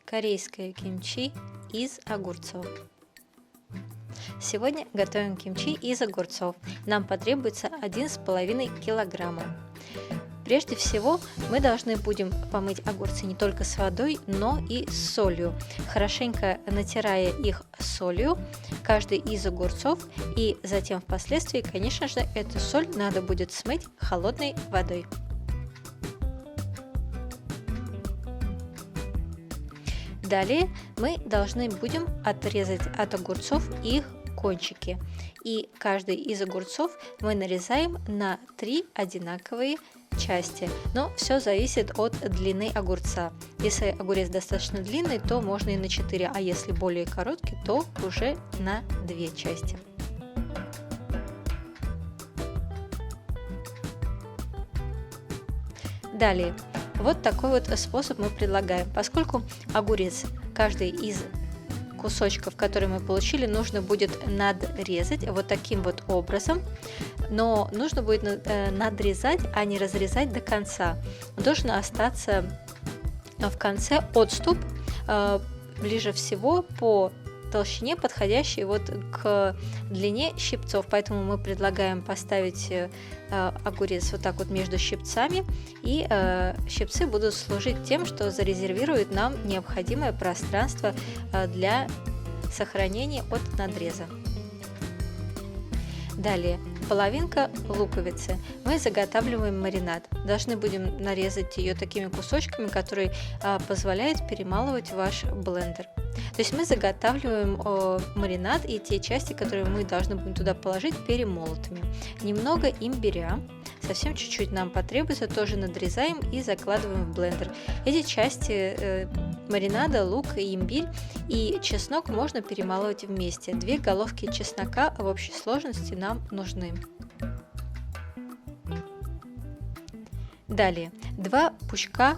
корейское кимчи из огурцов. Сегодня готовим кимчи из огурцов. Нам потребуется 1,5 килограмма. Прежде всего мы должны будем помыть огурцы не только с водой, но и с солью, хорошенько натирая их солью, каждый из огурцов, и затем впоследствии, конечно же, эту соль надо будет смыть холодной водой. Далее мы должны будем отрезать от огурцов их кончики. И каждый из огурцов мы нарезаем на 3 одинаковые части. Но все зависит от длины огурца. Если огурец достаточно длинный, то можно и на 4, а если более короткий, то уже на 2 части. Далее. Вот такой вот способ мы предлагаем. Поскольку огурец, каждый из кусочков, которые мы получили, нужно будет надрезать вот таким вот образом, но нужно будет надрезать, а не разрезать до конца. Должен остаться в конце отступ, ближе всего по толщине, подходящей вот к длине щипцов, поэтому мы предлагаем поставить огурец вот так вот между щипцами, и щипцы будут служить тем, что зарезервируют нам необходимое пространство для сохранения от надреза. Далее, половинка луковицы. Мы заготавливаем маринад. Должны будем нарезать ее такими кусочками, которые позволяют перемалывать ваш блендер. То есть мы заготавливаем маринад и те части, которые мы должны будем туда положить, перемолотыми. Немного имбиря, совсем чуть-чуть нам потребуется, тоже надрезаем и закладываем в блендер. Эти части маринада, лук, имбирь и чеснок можно перемалывать вместе. 2 головки чеснока в общей сложности нам нужны. Далее 2 пучка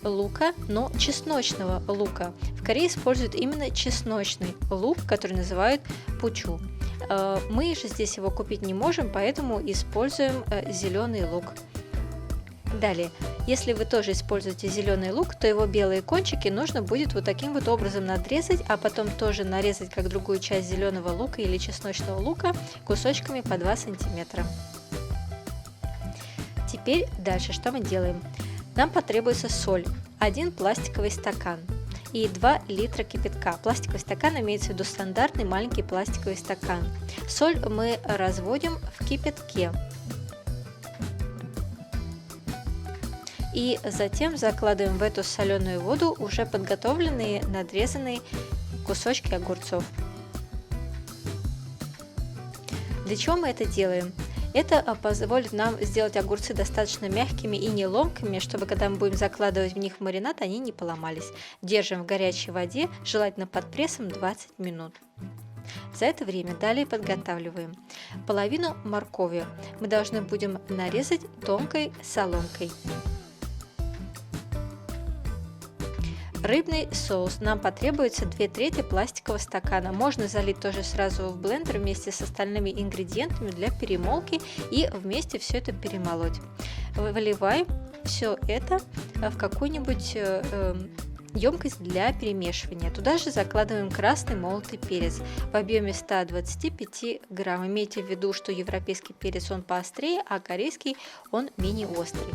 лука, но чесночного лука. В Корее используют именно чесночный лук, который называют пучу. Мы же здесь его купить не можем, поэтому используем зеленый лук. Далее, если вы тоже используете зеленый лук, то его белые кончики нужно будет вот таким вот образом надрезать, а потом тоже нарезать как другую часть зеленого лука или чесночного лука кусочками по 2 сантиметра. Теперь дальше что мы делаем? Нам потребуется соль, 1 пластиковый стакан и 2 литра кипятка. Пластиковый стакан имеется в виду стандартный маленький пластиковый стакан. Соль мы разводим в кипятке. И затем закладываем в эту соленую воду уже подготовленные надрезанные кусочки огурцов. Для чего мы это делаем? Это позволит нам сделать огурцы достаточно мягкими и не ломкими, чтобы когда мы будем закладывать в них маринад, они не поломались. Держим в горячей воде, желательно под прессом, 20 минут. За это время далее подготавливаем. Половину моркови мы должны будем нарезать тонкой соломкой. Рыбный соус нам потребуется 2/3 пластикового стакана. Можно залить тоже сразу в блендер вместе с остальными ингредиентами для перемолки и вместе все это перемолоть. Выливаем все это в какую-нибудь емкость для перемешивания. Туда же закладываем красный молотый перец в объеме 125 грамм. Имейте в виду, что европейский перец он поострее, а корейский он менее острый.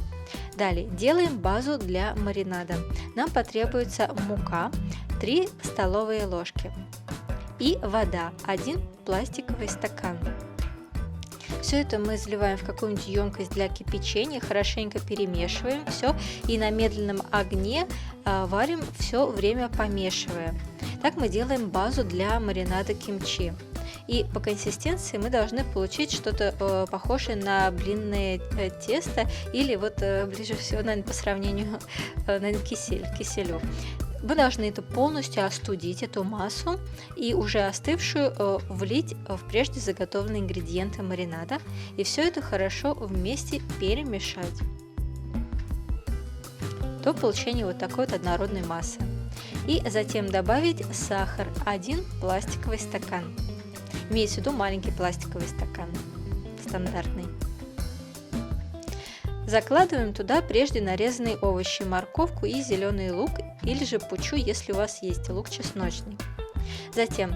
Далее делаем базу для маринада. Нам потребуется мука 3 столовые ложки и вода 1 пластиковый стакан. Все это мы заливаем в какую-нибудь емкость для кипячения, хорошенько перемешиваем все и на медленном огне варим все время, помешивая. Так мы делаем базу для маринада кимчи. И по консистенции мы должны получить что-то похожее на блинное тесто или вот ближе всего, наверное, по сравнению, наверное, киселю. Вы должны это полностью остудить, эту массу, и уже остывшую влить в прежде заготовленные ингредиенты маринада. И все это хорошо вместе перемешать до получения вот такой вот однородной массы. И затем добавить сахар 1 пластиковый стакан. Имеется в виду маленький пластиковый стакан, стандартный. Закладываем туда прежде нарезанные овощи, морковку и зеленый лук, или же пучу, если у вас есть лук чесночный. Затем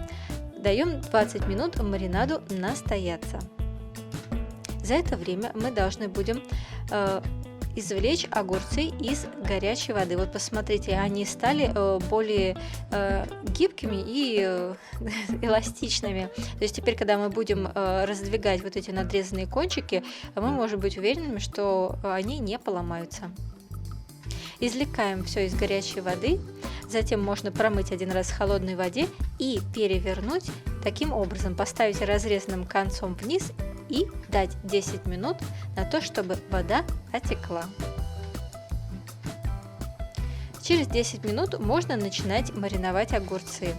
даем 20 минут маринаду настояться. За это время мы должны будем извлечь огурцы из горячей воды. Вот посмотрите, они стали более гибкими и эластичными. То есть теперь, когда мы будем раздвигать вот эти надрезанные кончики, мы можем быть уверенными, что они не поломаются. Извлекаем все из горячей воды, затем можно промыть один раз в холодной воде и перевернуть таким образом, поставить разрезанным концом вниз и дать 10 минут на то, чтобы вода отекла. Через 10 минут можно начинать мариновать огурцы.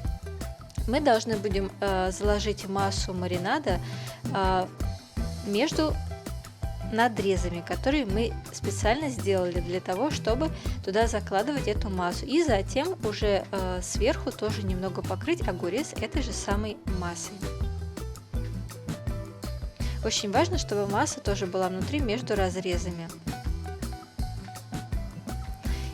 Мы должны будем заложить массу маринада между надрезами, которые мы специально сделали для того, чтобы туда закладывать эту массу. И затем уже сверху тоже немного покрыть огурец этой же самой массой. Очень важно, чтобы масса тоже была внутри между разрезами.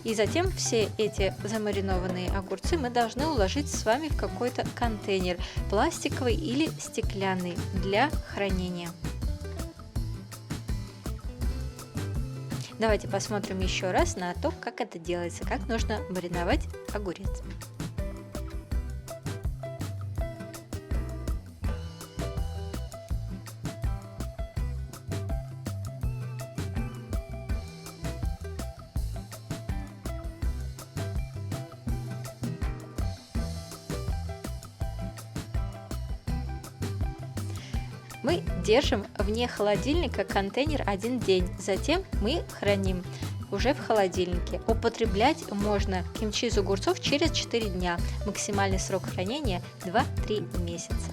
И затем все эти замаринованные огурцы мы должны уложить с вами в какой-то контейнер, пластиковый или стеклянный, для хранения. Давайте посмотрим еще раз на то, как это делается, как нужно мариновать огурец. Мы держим вне холодильника контейнер 1 день, затем мы храним уже в холодильнике. Употреблять можно кимчи из огурцов через 4 дня. Максимальный срок хранения 2-3 месяца.